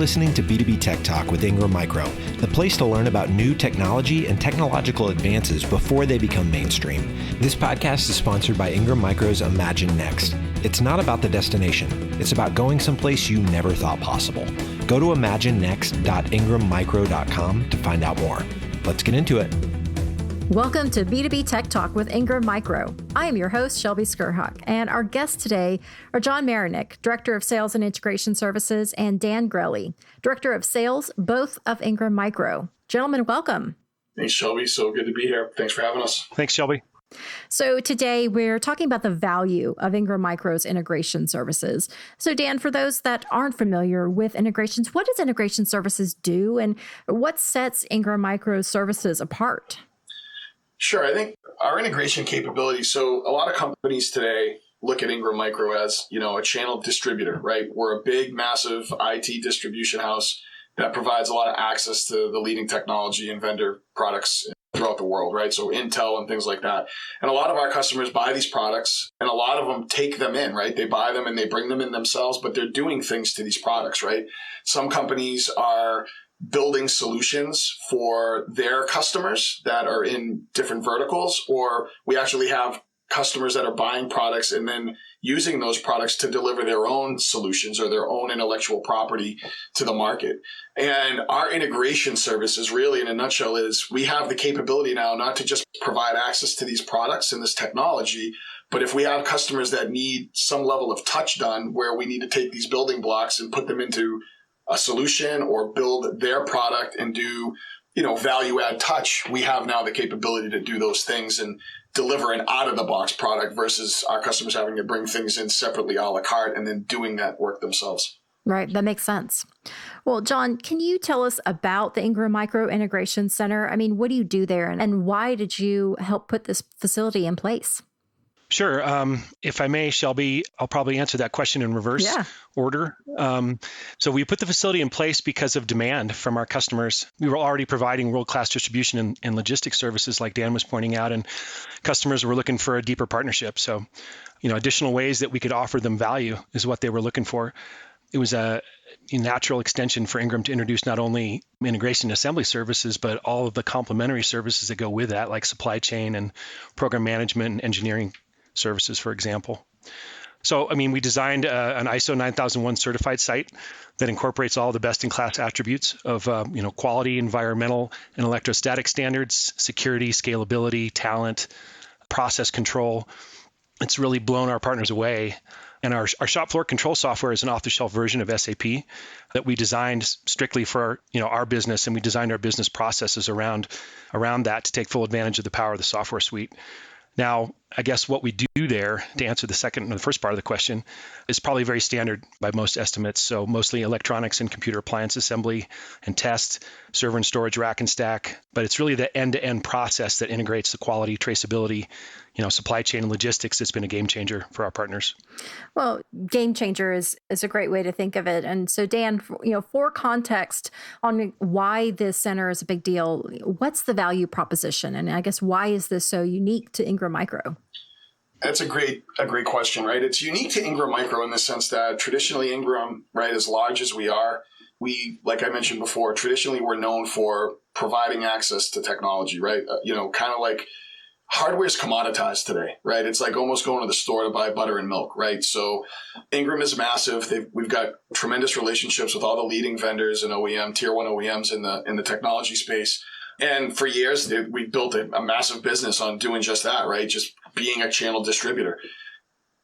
listening to B2B Tech Talk with Ingram Micro, the place to learn about new technology and technological advances before they become mainstream. This podcast is sponsored by Ingram Micro's Imagine Next. It's not about the destination. It's about going someplace you never thought possible. Go to imaginenext.ingrammicro.com to find out more. Let's get into it. Welcome to B2B Tech Talk with Ingram Micro. I am your host, Shelby Skurhawk, and our guests today are John Marinick, Director of Sales and Integration Services, and Dan Grelly, Director of Sales, both of Ingram Micro. Gentlemen, welcome. Thanks, Shelby. So good to be here. Thanks for having us. Thanks, Shelby. So today we're talking about the value of Ingram Micro's integration services. So Dan, for those that aren't familiar with integrations, what does integration services do and what sets Ingram Micro's services apart? Sure. I think our integration capability, so a lot of companies today look at Ingram Micro as, a channel distributor, right? We're a big, massive IT distribution house that provides a lot of access to the leading technology and vendor products throughout the world, right? So Intel and things like that. And a lot of our customers buy these products and a lot of them take them in, right? They buy them and they bring them in themselves, but they're doing things to these products, right? Some companies are building solutions for their customers that are in different verticals, or we actually have customers that are buying products and then using those products to deliver their own solutions or their own intellectual property to the market. And our integration services really in a nutshell is we have the capability now not to just provide access to these products and this technology, but if we have customers that need some level of touch done where we need to take these building blocks and put them into a solution or build their product and do, value add touch, we have now the capability to do those things and deliver an out of the box product versus our customers having to bring things in separately a la carte and then doing that work themselves. Right. That makes sense. Well, John, can you tell us about the Ingram Micro Integration Center? I mean, what do you do there and why did you help put this facility in place? Sure. If I may, Shelby, I'll probably answer that question in reverse order. So we put the facility in place because of demand from our customers. We were already providing world-class distribution and logistics services like Dan was pointing out, and customers were looking for a deeper partnership. So, additional ways that we could offer them value is what they were looking for. It was a natural extension for Ingram to introduce not only integration and assembly services, but all of the complementary services that go with that, like supply chain and program management and engineering services, for example. So, we designed an ISO 9001 certified site that incorporates all the best-in-class attributes of, quality, environmental, and electrostatic standards, security, scalability, talent, process control. It's really blown our partners away. And our shop floor control software is an off-the-shelf version of SAP that we designed strictly for our business, and we designed our business processes around that to take full advantage of the power of the software suite. Now, I guess what we do there, to answer the first part of the question, is probably very standard by most estimates. So mostly electronics and computer appliance assembly and test, server and storage rack and stack. But it's really the end-to-end process that integrates the quality, traceability, supply chain and logistics that's been a game changer for our partners. Well, game changer is a great way to think of it. And so Dan, for context on why this center is a big deal, what's the value proposition? And I guess why is this so unique to Ingram Micro? That's a great question, right? It's unique to Ingram Micro in the sense that traditionally Ingram, right, as large as we are, we, like I mentioned before, traditionally we're known for providing access to technology, right? Kind of like hardware's commoditized today, right? It's like almost going to the store to buy butter and milk, right? So Ingram is massive. We've got tremendous relationships with all the leading vendors and tier one OEMs in the technology space. And for years, we built a massive business on doing just that, right? Just being a channel distributor.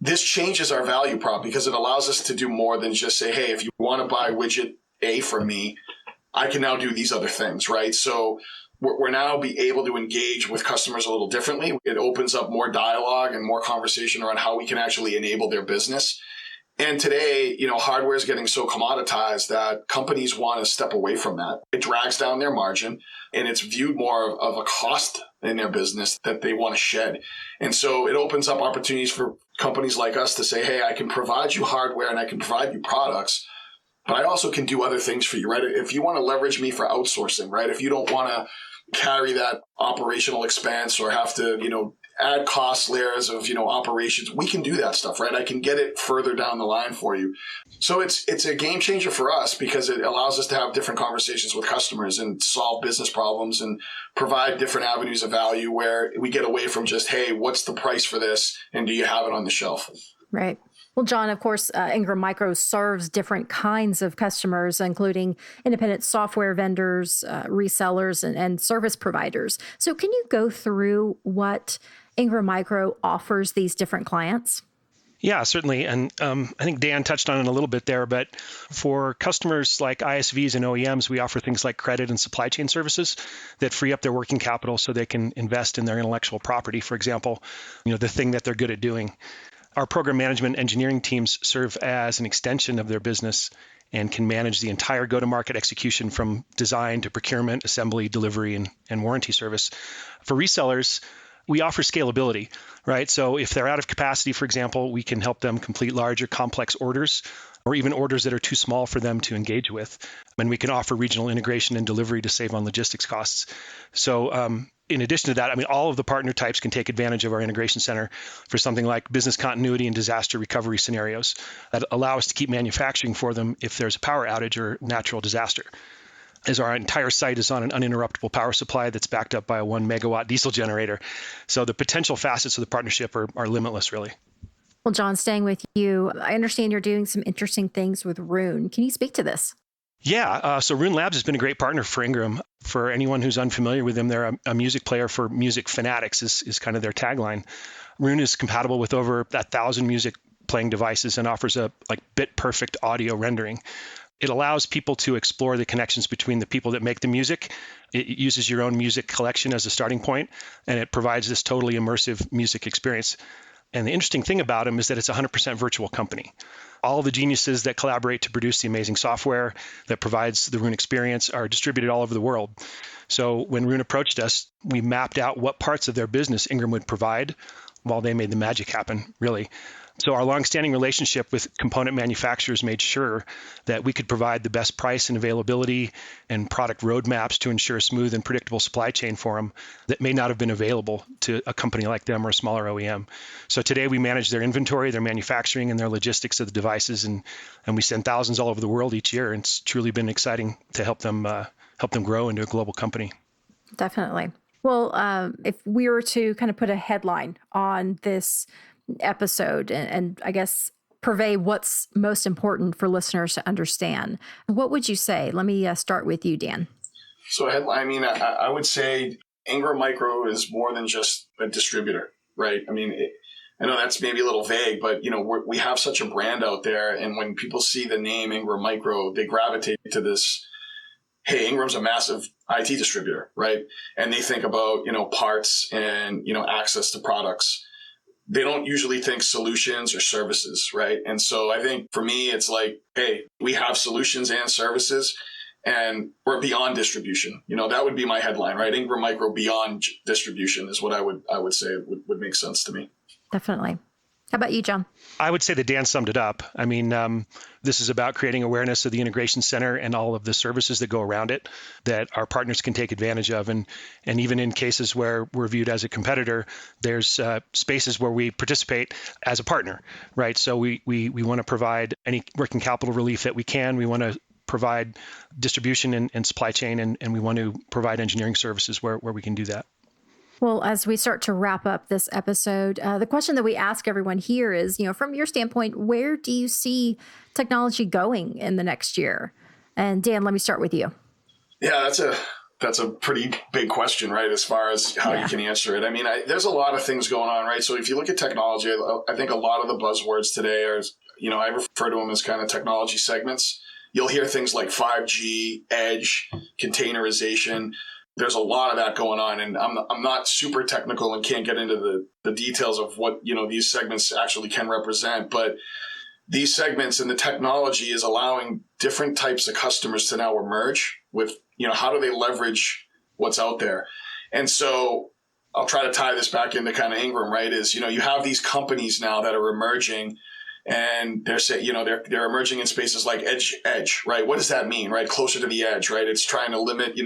This changes our value prop because it allows us to do more than just say, hey, if you want to buy widget A from me, I can now do these other things, right? So we're now be able to engage with customers a little differently. It opens up more dialogue and more conversation around how we can actually enable their business. And today, hardware is getting so commoditized that companies want to step away from that. It drags down their margin and it's viewed more of a cost in their business that they want to shed. And so it opens up opportunities for companies like us to say, hey, I can provide you hardware and I can provide you products, but I also can do other things for you, right? If you want to leverage me for outsourcing, right? If you don't want to carry that operational expense or have to, add cost layers of, operations, we can do that stuff, right? I can get it further down the line for you. So it's a game changer for us because it allows us to have different conversations with customers and solve business problems and provide different avenues of value where we get away from just, hey, what's the price for this? And do you have it on the shelf? Right. Well, John, of course, Ingram Micro serves different kinds of customers, including independent software vendors, resellers, and service providers. So can you go through what Ingram Micro offers these different clients? Yeah, certainly. And I think Dan touched on it a little bit there, but for customers like ISVs and OEMs, we offer things like credit and supply chain services that free up their working capital so they can invest in their intellectual property, for example, the thing that they're good at doing. Our program management engineering teams serve as an extension of their business and can manage the entire go-to-market execution from design to procurement, assembly, delivery, and warranty service. For resellers, we offer scalability, right? So if they're out of capacity, for example, we can help them complete larger, complex orders or even orders that are too small for them to engage with. And we can offer regional integration and delivery to save on logistics costs. So in addition to that, all of the partner types can take advantage of our integration center for something like business continuity and disaster recovery scenarios that allow us to keep manufacturing for them if there's a power outage or natural disaster. As our entire site is on an uninterruptible power supply that's backed up by a 1 megawatt diesel generator. So the potential facets of the partnership are limitless, really. Well, John, staying with you, I understand you're doing some interesting things with Rune. Can you speak to this? Yeah, so Rune Labs has been a great partner for Ingram. For anyone who's unfamiliar with them, they're a music player for music fanatics is kind of their tagline. Rune is compatible with over 1,000 music playing devices and offers a bit-perfect audio rendering. It allows people to explore the connections between the people that make the music. It uses your own music collection as a starting point, and it provides this totally immersive music experience. And the interesting thing about them is that it's a 100% virtual company. All of the geniuses that collaborate to produce the amazing software that provides the Rune experience are distributed all over the world. So when Rune approached us, we mapped out what parts of their business Ingram would provide while they made the magic happen, really. So our longstanding relationship with component manufacturers made sure that we could provide the best price and availability and product roadmaps to ensure a smooth and predictable supply chain for them that may not have been available to a company like them or a smaller OEM. So today we manage their inventory, their manufacturing, and their logistics of the devices, and we send thousands all over the world each year. And it's truly been exciting to help them grow into a global company. Definitely. Well, if we were to kind of put a headline on this episode and I guess purvey what's most important for listeners to understand, what would you say? Let me start with you, Dan. So I would say Ingram Micro is more than just a distributor, right? I know that's maybe a little vague, but we have such a brand out there, and when people see the name Ingram Micro, they gravitate to this. Hey, Ingram's a massive IT distributor, right? And they think about parts and access to products. They don't usually think solutions or services, right? And so I think for me, it's like, hey, we have solutions and services, and we're beyond distribution. That would be my headline, right? Ingram Micro beyond distribution is what I would say would make sense to me. Definitely. How about you, John? I would say that Dan summed it up. This is about creating awareness of the integration center and all of the services that go around it that our partners can take advantage of. And even in cases where we're viewed as a competitor, there's spaces where we participate as a partner, right? So we want to provide any working capital relief that we can. We want to provide distribution and supply chain, and we want to provide engineering services where we can do that. Well, as we start to wrap up this episode, the question that we ask everyone here is, from your standpoint, where do you see technology going in the next year? And Dan, let me start with you. Yeah, that's a pretty big question, right? As far as how you can answer it. There's a lot of things going on, right? So if you look at technology, I think a lot of the buzzwords today are, I refer to them as kind of technology segments. You'll hear things like 5G, edge, containerization. There's a lot of that going on, and I'm not super technical and can't get into the details of what these segments actually can represent. But these segments and the technology is allowing different types of customers to now emerge with how do they leverage what's out there. And so I'll try to tie this back into kind of Ingram, right? Is you have these companies now that are emerging, and they're saying they're emerging in spaces like edge, right? What does that mean, right? Closer to the edge, right? It's trying to limit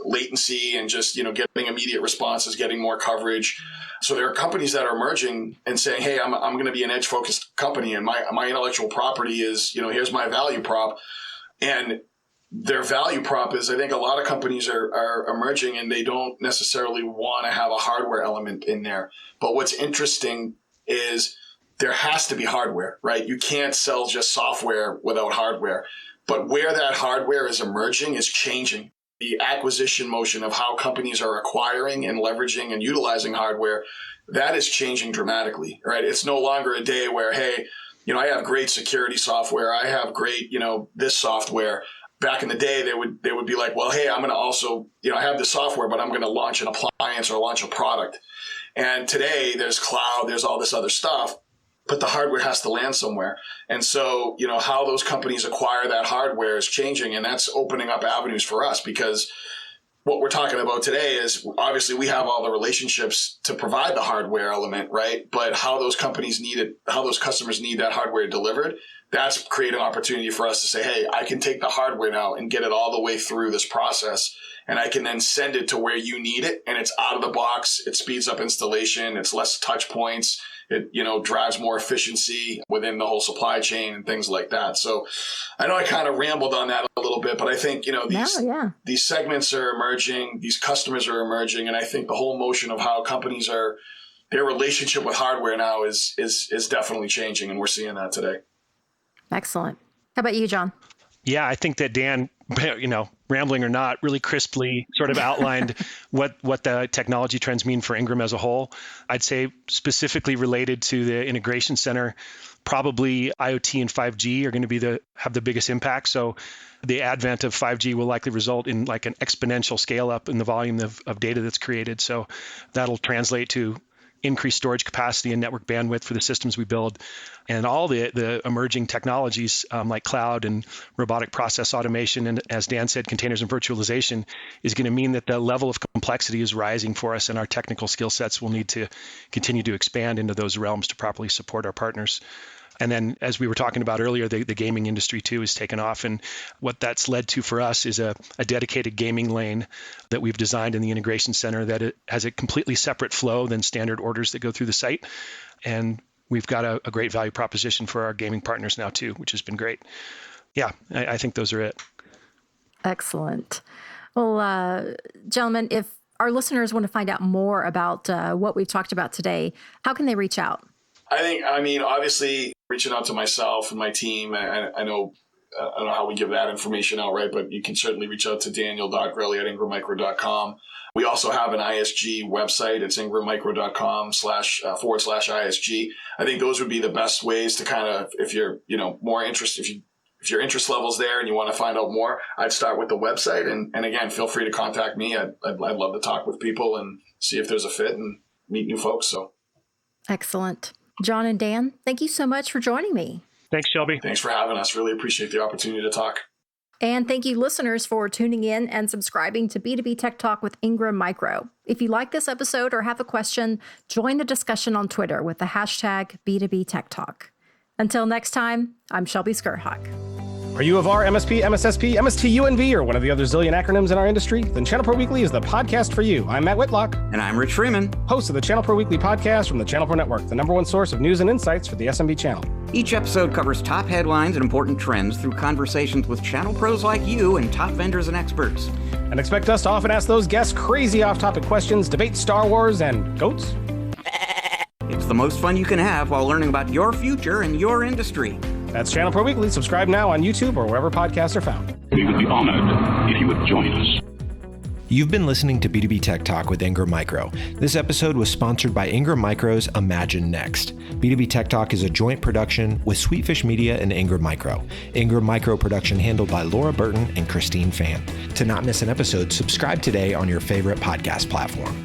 latency and just, getting immediate responses, getting more coverage. So there are companies that are emerging and saying, hey, I'm going to be an edge focused company, and my intellectual property is, here's my value prop. And their value prop is, I think a lot of companies are emerging and they don't necessarily want to have a hardware element in there. But what's interesting is there has to be hardware, right? You can't sell just software without hardware. But where that hardware is emerging is changing. The acquisition motion of how companies are acquiring and leveraging and utilizing hardware, that is changing dramatically, right? It's no longer a day where, hey, I have great security software. I have great, this software. Back in the day, they would be like, well, hey, I'm going to also, I have the software, but I'm going to launch an appliance or launch a product. And today there's cloud, there's all this other stuff, but the hardware has to land somewhere. And so, how those companies acquire that hardware is changing, and that's opening up avenues for us, because what we're talking about today is obviously we have all the relationships to provide the hardware element, right? But how those companies need it, how those customers need that hardware delivered, that's creating an opportunity for us to say, hey, I can take the hardware now and get it all the way through this process, and I can then send it to where you need it, and it's out of the box. It speeds up installation. It's less touch points. It, drives more efficiency within the whole supply chain and things like that. So I know I kind of rambled on that a little bit, but I think, these segments are emerging, these customers are emerging. And I think the whole motion of how companies their relationship with hardware now is definitely changing. And we're seeing that today. Excellent. How about you, John? Yeah, I think that Dan, rambling or not, really crisply sort of outlined what the technology trends mean for Ingram as a whole. I'd say specifically related to the integration center, probably IoT and 5G are going to have the biggest impact. So the advent of 5G will likely result in like an exponential scale up in the volume of data that's created. So that'll translate to increased storage capacity and network bandwidth for the systems we build. And all the emerging technologies like cloud and robotic process automation, and as Dan said, containers and virtualization, is going to mean that the level of complexity is rising for us, and our technical skill sets will need to continue to expand into those realms to properly support our partners. And then, as we were talking about earlier, the gaming industry too has taken off. And what that's led to for us is a dedicated gaming lane that we've designed in the integration center that it has a completely separate flow than standard orders that go through the site. And we've got a great value proposition for our gaming partners now too, which has been great. Yeah, I think those are it. Excellent. Well, gentlemen, if our listeners want to find out more about what we've talked about today, how can they reach out? Obviously, reaching out to myself and my team, I don't know how we give that information out, right? But you can certainly reach out to daniel.grelli@ingrammicro.com. We also have an ISG website. It's ingrammicro.com//ISG. I think those would be the best ways to kind of, if you're, more interested, if your interest level's there and you want to find out more, I'd start with the website. And again, feel free to contact me. I'd love to talk with people and see if there's a fit and meet new folks. So excellent. John and Dan, thank you so much for joining me. Thanks, Shelby. Thanks for having us. Really appreciate the opportunity to talk. And thank you, listeners, for tuning in and subscribing to B2B Tech Talk with Ingram Micro. If you like this episode or have a question, join the discussion on Twitter with the hashtag B2B Tech Talk. Until next time, I'm Shelby Skurhawk. Are you a VAR, MSP, MSSP, MSTUNV, or one of the other zillion acronyms in our industry? Then Channel Pro Weekly is the podcast for you. I'm Matt Whitlock. And I'm Rich Freeman, host of the Channel Pro Weekly podcast from the Channel Pro Network, the #1 source of news and insights for the SMB channel. Each episode covers top headlines and important trends through conversations with channel pros like you and top vendors and experts. And expect us to often ask those guests crazy off-topic questions, debate Star Wars, and goats. It's the most fun you can have while learning about your future and your industry. That's Channel Pro Weekly. Subscribe now on YouTube or wherever podcasts are found. We would be honored if you would join us. You've been listening to B2B Tech Talk with Ingram Micro. This episode was sponsored by Ingram Micro's Imagine Next. B2B Tech Talk is a joint production with Sweetfish Media and Ingram Micro. Ingram Micro production handled by Laura Burton and Christine Fan. To not miss an episode, subscribe today on your favorite podcast platform.